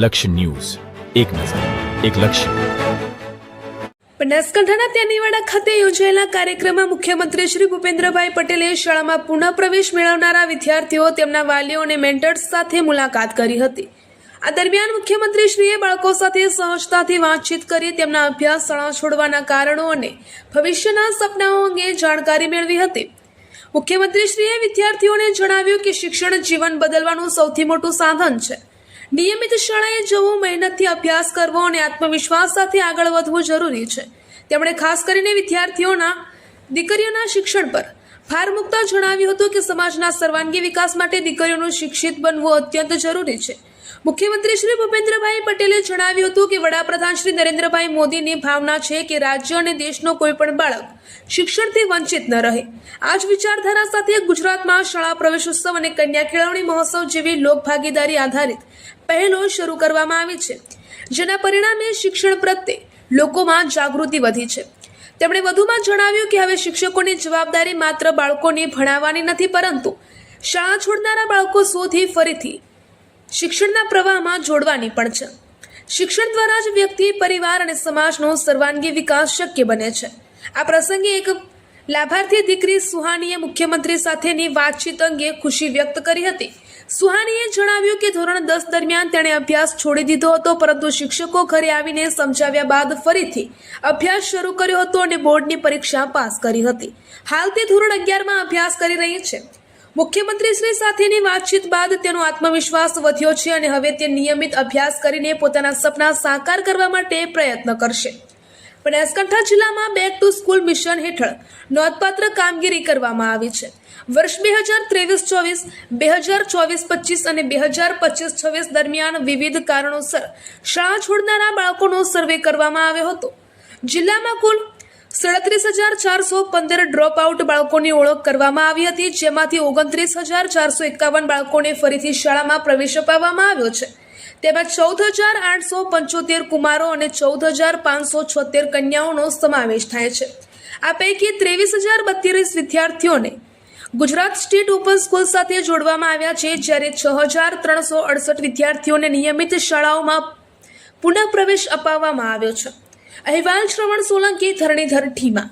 લક્ષ્ય ન્યૂઝ, એક નજર, એક લક્ષ્ય. બનાસકાંઠાના તેનીવાડા ખાતે યોજાયેલા કાર્યક્રમમાં મુખ્યમંત્રી શ્રી ભૂપેન્દ્રભાઈ પટેલે શાળામાં પુનઃ પ્રવેશ મેળવનારા વિદ્યાર્થીઓ, તેમના વાલીઓ અને મેન્ટર્સ સાથે મુલાકાત કરી હતી. આ દરમિયાન મુખ્યમંત્રીશ્રીએ બાળકો સાથે સહજતાથી વાતચીત કરી તેમના અભ્યાસ, શાળા છોડવાના કારણો અને ભવિષ્યના સપનાઓ અંગે જાણકારી મેળવી હતી. મુખ્યમંત્રીશ્રીએ વિદ્યાર્થીઓને જણાવ્યું કે શિક્ષણ જીવન બદલવાનું સૌથી મોટું સાધન છે. નિયમિત શાળાએ જવું, મહેનતથી અભ્યાસ કરવો અને આત્મવિશ્વાસ સાથે આગળ વધવું જરૂરી છે. તેમણે ખાસ કરીને વિદ્યાર્થીઓના દીકરીઓના શિક્ષણ પર ભાર મૂકતા જણાવ્યું હતું કે સમાજના સર્વાંગી વિકાસ માટે દીકરીઓનું શિક્ષિત બનવું અત્યંત જરૂરી છે. મુખ્યમંત્રી શ્રી ભૂપેન્દ્રભાઈ પટેલે જણાવ્યું હતું કે વડાપ્રધાન શ્રી નરેન્દ્રભાઈ મોદીની ભાવના છે કે રાજ્ય અને દેશનો કોઈ પણ બાળક શિક્ષણથી વંચિત ન રહે. આ જ વિચારધારા સાથે ગુજરાતમાં શાળા પ્રવેશોત્સવ અને કન્યા કેળવણી મહોત્સવ જેવી લોકભાગીદારી આધારિત પહેલો શરૂ કરવામાં આવી છે, જેના પરિણામે શિક્ષણ પ્રત્યે લોકોમાં જાગૃતિ વધી છે. તેમણે વધુમાં જણાવ્યું કે હવે શિક્ષકોની જવાબદારી માત્ર બાળકોને ભણાવવાની નથી, પરંતુ શાળા છોડનારા બાળકો શોધી ફરીથી શિક્ષણના પ્રવાહમાં જોડવાની પણ છે. શિક્ષણ દ્વારા જ વ્યક્તિ, પરિવાર અને સમાજનો સર્વાંગી વિકાસ શક્ય બને છે. આ પ્રસંગે એક લાભાર્થી દીકરી સુહાનીએ મુખ્યમંત્રી સાથેની વાતચીત અંગે ખુશી વ્યક્ત કરી હતી. સુહાનીએ જણાવ્યું કે ધોરણ 10 દરમિયાન તેણે અભ્યાસ છોડી દીધો હતો, પરંતુ શિક્ષકો ઘરે આવીને સમજાવ્યા બાદ ફરીથી અભ્યાસ શરૂ કર્યો હતો અને બોર્ડની પરીક્ષા પાસ કરી હતી. હાલ તે ધોરણ 11માં અભ્યાસ કરી રહી છે. મુખ્યમંત્રી શ્રી સાથેની વાતચીત બાદ તેનો આત્મવિશ્વાસ વધ્યો છે અને હવે તે નિયમિત અભ્યાસ કરીને પોતાના સપના સાકાર કરવા માટે પ્રયત્ન કરશે. બનાસકાંઠા જિલ્લામાં બેક ટુ સ્કૂલ મિશન હેઠળ નોંધપાત્ર કામગીરી કરવામાં આવી છે. વર્ષ 2023-24, 2024-25 અને 2025-26 દરમિયાન વિવિધ કારણોસર શાળા છોડનારા બાળકોનો સર્વે કરવામાં આવ્યો હતો. જિલ્લામાં કુલ 37,415 ડ્રોપ આઉટ બાળકોની ઓળખ કરવામાં આવી હતી, જેમાંથી 29,451 બાળકોને ફરીથી શાળામાં પ્રવેશ અપાવવામાં આવ્યો છે. તેમાં 14,875 કુમારો અને 14,576 કન્યાઓનો સમાવેશ થાય છે. આ પૈકી 23,032 વિદ્યાર્થીઓને ગુજરાત સ્ટેટ ઓપન સ્કૂલ સાથે જોડવામાં આવ્યા છે, જ્યારે 6,368 વિદ્યાર્થીઓને નિયમિત શાળાઓમાં પુનઃ પ્રવેશ અપાવવામાં આવ્યો છે. અહેવાલ શ્રવણ સોલંકી, ધરણીધર ઠીમા.